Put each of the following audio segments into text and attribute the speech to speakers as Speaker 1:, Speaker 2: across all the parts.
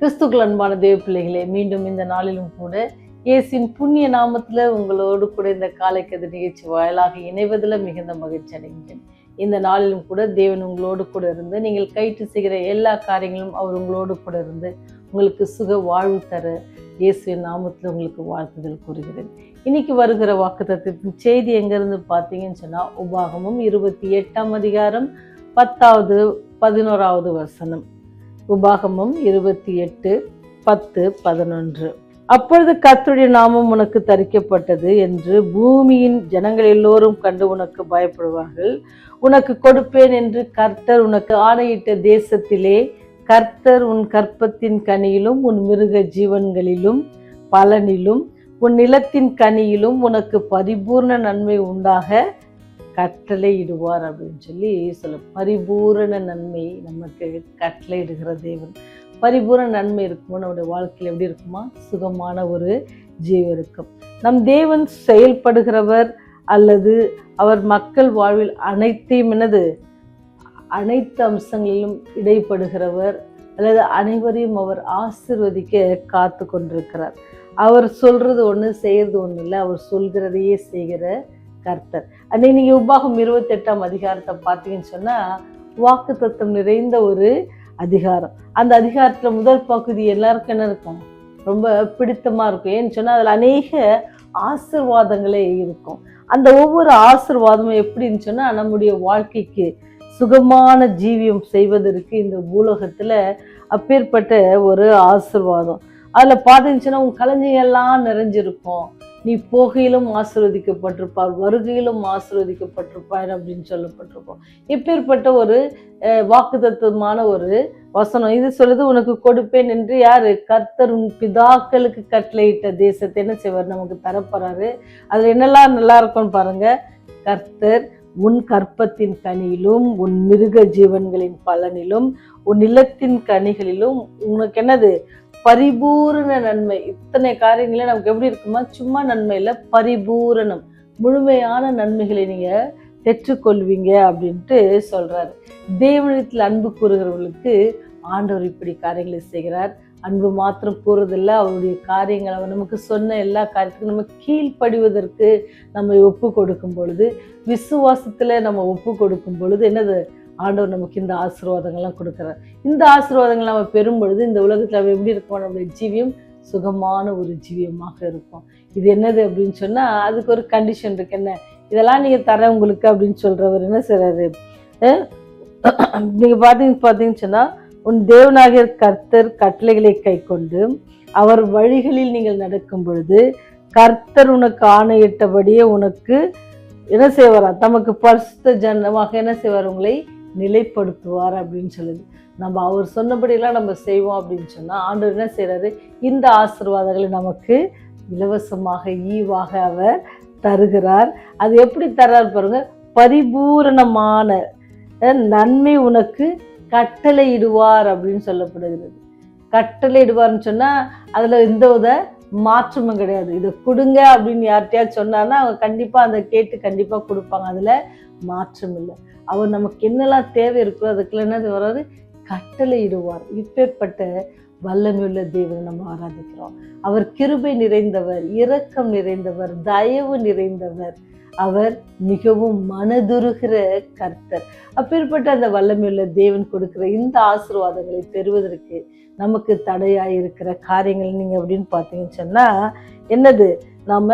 Speaker 1: கிறிஸ்துக்கள் அன்பான தேவ பிள்ளைகளே, மீண்டும் இந்த நாளிலும் கூட இயேசுவின் புண்ணிய நாமத்துல உங்களோடு கூட இந்த காலைக்கது நிகழ்ச்சி வாயிலாக இணைவதில் மிகுந்த மகிழ்ச்சி அடைகிறேன். இந்த நாளிலும் கூட தேவன் உங்களோடு கூட இருந்து நீங்கள் கைட்டு செய்கிற எல்லா காரியங்களும் அவர் உங்களோடு கூட இருந்து உங்களுக்கு சுக வாழ்வு தர இயேசுவின் நாமத்தில் உங்களுக்கு வாழ்த்துதல் கூறுகிறேன். இன்னைக்கு வருகிற வாக்குத்தத்தத்தின் செய்தி எங்கிருந்து பார்த்தீங்கன்னு சொன்னா, உபாகமம் 28ஆம் அதிகாரம் 10வது 11வது வசனம். உபாகமம் 28:10-11. அப்பொழுது கர்த்தருடைய நாமம் உனக்கு தரிக்கப்பட்டது என்று பூமியின் ஜனங்கள் எல்லோரும் கண்டு உனக்கு பயப்படுவார்கள். உனக்கு கொடுப்பேன் என்று கர்த்தர் உனக்கு ஆணையிட்ட தேசத்திலே கர்த்தர் உன் கற்பத்தின் கனியிலும் உன் மிருக ஜீவன்களிலும் பலனிலும் உன் நிலத்தின் கனியிலும் உனக்கு பரிபூர்ண நன்மை உண்டாக கட்டளை இடுவார் அப்படின்னு சொல்லி சொல்ல. பரிபூரண நன்மை நமக்கு கட்டளை இடுகிற தேவன். பரிபூரண நன்மை இருக்குமோ நம்முடைய வாழ்க்கையில் எப்படி இருக்குமா? சுகமான ஒரு ஜீவன் இருக்கும். நம் தேவன் செயல்படுகிறவர் அல்லது அவர் மக்கள் வாழ்வில் அனைத்து அம்சங்களிலும் இடைப்படுகிறவர் அல்லது அனைவரையும் அவர் ஆசீர்வதிக்க காத்து கொண்டிருக்கிறார். அவர் சொல்றது ஒன்று, செய்யறது ஒன்று இல்லை. அவர் சொல்கிறதையே செய்கிற கர்த்தர். அன்னைக்கு நீங்க உபாகம் 28ஆம் அதிகாரத்தை பார்த்தீங்கன்னு சொன்னா, வாக்கு தத்தம் நிறைந்த ஒரு அதிகாரம். அந்த அதிகாரத்துல முதல் பகுதி எல்லாருக்கும் என்ன இருக்கும்? ரொம்ப பிடித்தமா இருக்கும். ஏன்னு சொன்னா அதுல அநேக ஆசீர்வாதங்களே இருக்கும். அந்த ஒவ்வொரு ஆசீர்வாதமும் எப்படின்னு சொன்னா, நம்முடைய வாழ்க்கைக்கு சுகமான ஜீவியம் செய்வதற்கு இந்த பூலோகத்துல அப்பேற்பட்ட ஒரு ஆசீர்வாதம். அதுல பார்த்தீங்கன்னா உன் களஞ்சியெல்லாம் நிறைஞ்சிருக்கும். நீ போகையிலும் ஆசீர்வதிக்கப்பட்டிருப்பார், வருகையிலும் ஆசீர்வதிக்கப்பட்டிருப்பார் அப்படின்னு சொல்லப்பட்டிருப்போம். இப்பேற்பட்ட ஒரு வாக்குத்தத்தமான ஒரு வசனம் இது சொல்லுது. உனக்கு கொடுப்பேன் என்று யாரு? கர்த்தர் உன் பிதாக்களுக்கு கட்டளையிட்ட தேசத்தை என்ன செய்வார்? நமக்கு தரப்போறாரு. அதுல என்னெல்லாம் நல்லா இருக்கும்னு பாருங்க. கர்த்தர் உன் கற்பத்தின் கனியிலும் உன் மிருக ஜீவன்களின் பலனிலும் உன் நிலத்தின் கனிகளிலும் உனக்கு என்னது? பரிபூரண நன்மை. இத்தனை காரியங்களே நமக்கு எப்படி இருக்குமா? சும்மா நன்மை இல்லை, பரிபூரணம், முழுமையான நன்மைகளை நீங்க பெற்றுக்கொள்வீங்க அப்படின்ட்டு சொல்றாரு. தேவனிடத்தில் அன்பு கூறுகிறவர்களுக்கு ஆண்டவர் இப்படி காரியங்களை செய்கிறார். அன்பு மாத்திரம் கூறுறதில்லை, அவருடைய காரியங்கள் அவர் நமக்கு சொன்ன எல்லா காரியத்துக்கும் நம்ம கீழ்ப்படிவதற்கு நம்ம ஒப்பு கொடுக்கும் பொழுது, விசுவாசத்துல நம்ம ஒப்பு கொடுக்கும் பொழுது என்னது? ஆண்டவர் நமக்கு இந்த ஆசீர்வாதங்கள்லாம் கொடுக்குறார். இந்த ஆசீர்வாதங்கள் நம்ம பெறும் பொழுது இந்த உலகத்தில் நம்ம எப்படி இருக்கும்? நம்முடைய ஜீவியம் சுகமான ஒரு ஜீவியமாக இருக்கும். இது என்னது அப்படின்னு சொன்னா, அதுக்கு ஒரு கண்டிஷன் இருக்கு. என்ன? இதெல்லாம் நீங்க தர உங்களுக்கு அப்படின்னு சொல்றவர் என்ன செய்றாரு? நீங்க பார்த்தீங்கன்னு சொன்னா, உன் தேவனாகிய கர்த்தர் கட்டளைகளை கை கொண்டு அவர் வழிகளில் நீங்கள் நடக்கும் பொழுது கர்த்தர் உனக்கு ஆணையிட்டபடியே உனக்கு என்ன செய்வாரா? தமக்கு பரிசுத்த ஜனமாக என்ன செய்வார்? உங்களை நிலைப்படுத்துவார் அப்படின்னு சொல்லுது. நம்ம அவர் சொன்னபடியெல்லாம் நம்ம செய்வோம் அப்படின்னு சொன்னா ஆண்டவர் என்ன செய்யறாரு? இந்த ஆசீர்வாதங்களை நமக்கு இலவசமாக ஈவாக அவர் தருகிறார். அது எப்படி தர்றார் பாருங்க. பரிபூரணமான நன்மை உனக்கு கட்டளை இடுவார் அப்படின்னு சொல்லப்படுகிறது. கட்டளை இடுவார்னு சொன்னா அதுல எந்த வித மாற்றமும் கிடையாது. இதை கொடுங்க அப்படின்னு யார்கிட்டயாவது சொன்னார்னா அவங்க கண்டிப்பா அதை கேட்டு கண்டிப்பா கொடுப்பாங்க. அதுல மாற்றம் இல்லை. அவர் நமக்கு என்னெல்லாம் தேவை இருக்கோ அதுக்குள்ள என்ன வர்றாரு? கட்டளை இடுவார். இப்பேற்பட்ட வல்லமையுள்ள தேவனை நம்ம ஆராதிக்கிறோம். அவர் கிருபை நிறைந்தவர், இரக்கம் நிறைந்தவர், தயவு நிறைந்தவர். அவர் மிகவும் மனதுருகிற கர்த்தர். அப்பேற்பட்ட அந்த வல்லமையுள்ள தேவன் கொடுக்கிற இந்த ஆசீர்வாதங்களை பெறுவதற்கு நமக்கு தடையாய் இருக்கிற காரியங்கள் நீங்க அப்படின்னு பார்த்தீங்கன்னு சொன்னா என்னது? நாம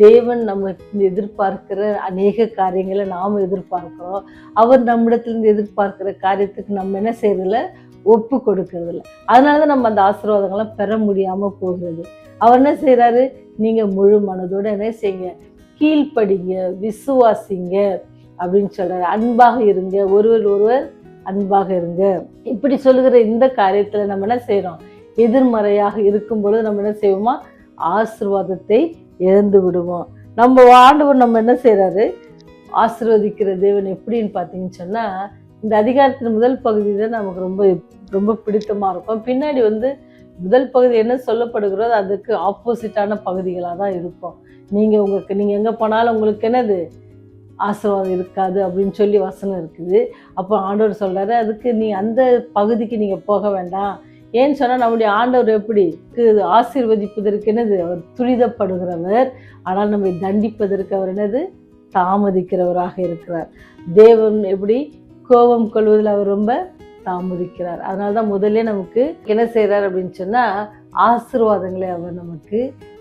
Speaker 1: தேவன் நம்ம எதிர்பார்க்கிற அநேக காரியங்களை நாம எதிர்பார்க்கிறோம். அவர் நம்மிடத்திலிருந்து எதிர்பார்க்கிற காரியத்துக்கு நம்ம என்ன செய்யறதில்ல? ஒப்பு கொடுக்கறதில்ல. அதனாலதான் நம்ம அந்த ஆசீர்வாதங்கள்லாம் பெற முடியாம போகிறது. அவர் என்ன செய்யறாரு? நீங்க முழு மனதோட என்ன செய்யுங்க? கீழ்ப்படிங்க, விசுவாசிங்க அப்படின்னு சொல்றாரு. அன்பாக இருங்க, ஒருவர் அன்பாக இருங்க. இப்படி சொல்லுகிற இந்த காரியத்துல நம்ம என்ன செய்யறோம்? எதிர்மறையாக இருக்கும் பொழுது நம்ம என்ன செய்வோமா? ஆசீர்வாதத்தை இழந்து விடுவோம். நம்ம ஆண்டவர் நம்ம என்ன செய்யறாரு? ஆசீர்வதிக்கிற தேவன் எப்படின்னு பார்த்தீங்கன்னு சொன்னா, இந்த அதிகாரத்தின் முதல் பகுதி தான் நமக்கு ரொம்ப ரொம்ப பிடித்தமா இருக்கும். பின்னாடி முதல் பகுதி என்ன சொல்லப்படுகிறதோ அதுக்கு ஆப்போசிட்டான பகுதிகளாக தான் இருக்கும். நீங்க எங்க போனாலும் உங்களுக்கு என்னது? ஆசீர்வாதம் இருக்காது அப்படின்னு சொல்லி வசனம் இருக்குது. அப்போ ஆண்டவர் சொல்றாரு, அதுக்கு நீ அந்த பகுதிக்கு நீங்க போக வேண்டாம், ஏன்னு சொன்னால் நம்முடைய ஆண்டவர் எப்படி ஆசீர்வதிப்பதற்கு என்னது, அவர் துரிதப்படுகிறவர். ஆனால் நம்மை தண்டிப்பதற்கு அவர் என்னது, தாமதிக்கிறவராக இருக்கிறார். தேவன் எப்படி கோபம் கொள்வதில் அவர் ரொம்ப தாமதிக்கிறார். அதனால்தான் முதல்ல நமக்கு என்ன செய்கிறார் அப்படின்னு சொன்னால் ஆசீர்வாதங்களை அவர் நமக்கு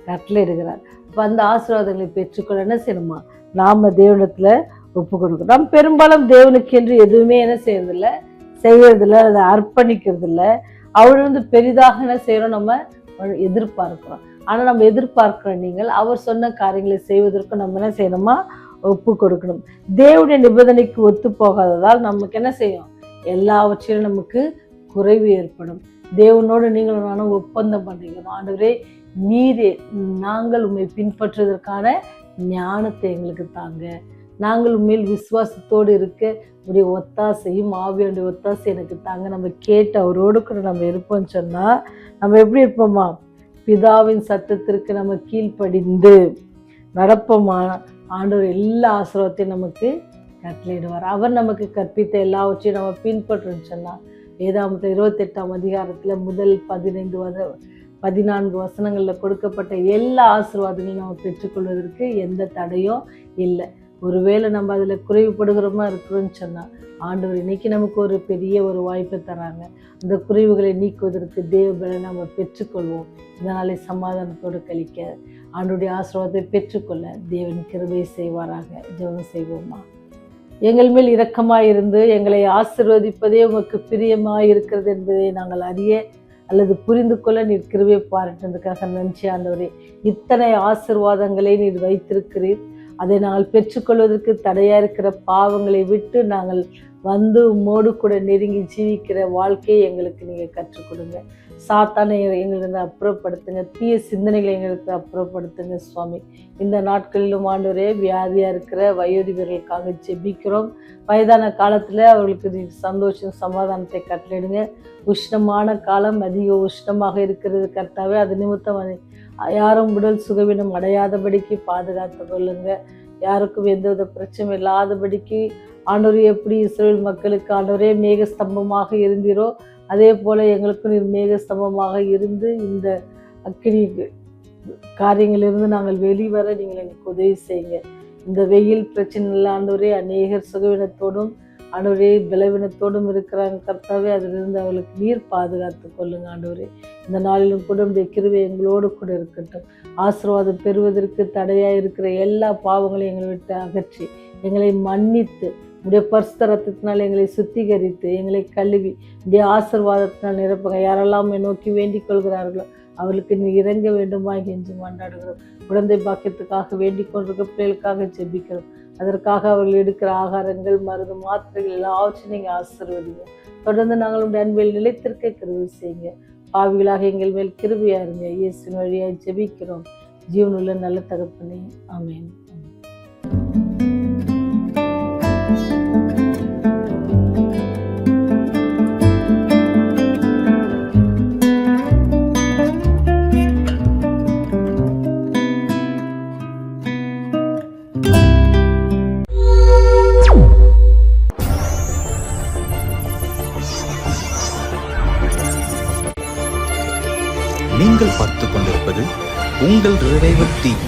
Speaker 1: கட்டளையிடுகிறார். அப்போ அந்த ஆசீர்வாதங்களை பெற்றுக்கொள்ள என்ன செய்யணுமா, நாம தேவனிடத்துல ஒப்பு கொடுக்கணும். நாம் பெரும்பாலும் தேவனுக்கு என்று எதுவுமே என்ன செய்யறதில்லை, அதை அர்ப்பணிக்கிறது இல்லை. அவர் பெரிதாக என்ன செய்யறோம், நம்ம எதிர்பார்க்கிறோம். ஆனால் நம்ம எதிர்பார்க்கிற நீங்கள் அவர் சொன்ன காரியங்களை செய்வதற்கு நம்ம என்ன செய்யணுமா, ஒப்பு கொடுக்கணும். தேவனுடைய நிபந்தனைக்கு ஒத்து போகாததால் நமக்கு என்ன செய்யும், எல்லாவற்றிலும் நமக்கு குறைவு ஏற்படும். தேவனோடு நீங்கள் நானும் ஒப்பந்தம் பண்றீங்க, ஆண்டவரே நீரே நாங்கள் உண்மை பின்பற்றுவதற்கான ஞானத்தை எங்களுக்கு தாங்க, நாங்கள் உண்மையில் விசுவாசத்தோடு இருக்க உடைய ஒத்தாசையும் ஆவியானுடைய ஒத்தாசை எனக்கு தாங்க. நம்ம கேட்டு அவரோடு கூட நம்ம இருப்போம்னு சொன்னால் நம்ம எப்படி இருப்போமா, பிதாவின் சத்தத்திற்கு நம்ம கீழ்ப்படிந்து நடப்போமா, ஆண்டவர் எல்லா ஆசீர்வாதத்தையும் நமக்கு கட்டளையிடுவார். அவர் நமக்கு கற்பித்த எல்லாவற்றையும் நம்ம பின்பற்றுன்னு சொன்னால் வேதாகமத்தில் 28ஆம் அதிகாரத்தில் முதல் 14 வசனங்களில் கொடுக்கப்பட்ட எல்லா ஆசீர்வாதங்களையும் நம்ம பெற்றுக்கொள்வதற்கு எந்த தடையும் இல்லை. ஒருவேளை நம்ம அதில் குறைவுபடுகிறோமா இருக்கிறோன்னு சொன்னால் ஆண்டவர் இன்னைக்கு நமக்கு ஒரு பெரிய ஒரு வாய்ப்பை தராங்க. அந்த குறைவுகளை நீக்குவதற்கு தேவபலனை நம்ம பெற்றுக்கொள்வோம். இதனாலே சமாதானத்தோடு கழிக்க ஆண்டவருடைய ஆசீர்வாதத்தை பெற்றுக்கொள்ள தேவன் கிருபை செய்வாராக. ஜெபம் செய்வோமா. எங்கள் மேல் இரக்கமாயிருந்து எங்களை ஆசீர்வதிப்பதே உமக்கு பிரியமாயிருக்கிறது என்பதை நாங்கள் அறிய அல்லது புரிந்து கொள்ள நீர் கிருபை பாராட்டுறதுக்காக நன்றி ஆண்டவரே. இத்தனை ஆசீர்வாதங்களை நீர் வைத்திருக்கிறீர். அதை நாங்கள் பெற்றுக்கொள்வதற்கு தடையா இருக்கிற பாவங்களை விட்டு நாங்கள் வந்து உம்மோடு கூட நெருங்கி ஜீவிக்கிற வாழ்க்கையை எங்களுக்கு நீங்கள் கற்றுக் கொடுங்க. சாத்தானை எங்களுக்கு அப்புறப்படுத்துங்க, தீய சிந்தனைகளை எங்களுக்கு அப்புறப்படுத்துங்க சுவாமி. இந்த நாட்களிலும் ஆண்டவரே வியாதியாக இருக்கிற வயோதிபர்களுக்காக ஜெபிக்கிறோம். வயதான காலத்தில் அவர்களுக்கு சந்தோஷம் சமாதானத்தை கட்டளையிடுங்க. உஷ்ணமான காலம் அதிக உஷ்ணமாக இருக்கிறது கர்த்தாவே, அது நிமித்தம் யாரும் உடல் சுகவீனம் அடையாதபடிக்கு பாதுகாத்து கொள்ளுங்க. யாருக்கும் எந்தவித பிரச்சனை இல்லாதபடிக்கு ஆண்டவரே எப்படி இஸ்ரவேல் மக்களுக்கு ஆண்டவரே மேகஸ்தம்பமாக இருந்தீரோ அதே போல எங்களுக்கும் நீர் மேகஸ்தம்பமாக இருந்து இந்த அக்கினி காரியங்களிலிருந்து நாங்கள் வெளிவர நீங்கள் எங்களுக்கு உதவி செய்யுங்க. இந்த வெயில் பிரச்சனை இல்லை ஆண்டவரே, அநேகர் சுகவீனத்தோடும் ஆண்டவரே பலவீனத்தோடும் இருக்கிறாங்க கர்த்தாவே, அதிலிருந்து அவர்களுக்கு நீர் பாதுகாத்து கொள்ளுங்க ஆண்டவரே. இந்த நாளிலும் கூட உடைய கிருபை எங்களோடு கூட இருக்கட்டும். ஆசீர்வாதம் பெறுவதற்கு தடையாக இருக்கிற எல்லா பாவங்களையும் எங்களை விட்டு அகற்றி எங்களை மன்னித்து உடைய பரிசுத்த ரத்தத்தினால் எங்களை சுத்திகரித்து எங்களை கழுவி உடைய ஆசீர்வாதத்தினால் நிரப்புங்க. யாரெல்லாம் நோக்கி வேண்டிக் கொள்கிறார்களோ அவர்களுக்கு நீ இறங்க வேண்டுமா என்று மன்றாடுகிறோம். குழந்தை பாக்கியத்துக்காக வேண்டிக் கொண்டிருக்க பிள்ளைகளுக்காக ஜெபிக்கிறோம். அதற்காக அவர்கள் எடுக்கிற ஆகாரங்கள் மருந்து மாத்திரைகள் எல்லாவற்றையும் நீங்கள் ஆசீர்வதிங்க. தொடர்ந்து நாங்கள் உடைய அன்பில் நிலைத்திருக்க கிருபை செய்யுங்க. பாவிகளாக எங்கள் மேல் கிருபையா இருங்க. இயேசுவின் வழியாக ஜெபிக்கிறோம் ஜீவனுள்ள நல்ல தகப்பனே, ஆமென்.
Speaker 2: நீங்கள் பார்த்துக் கொண்டிருப்பது உங்கள் ரிவைவல் டிவி.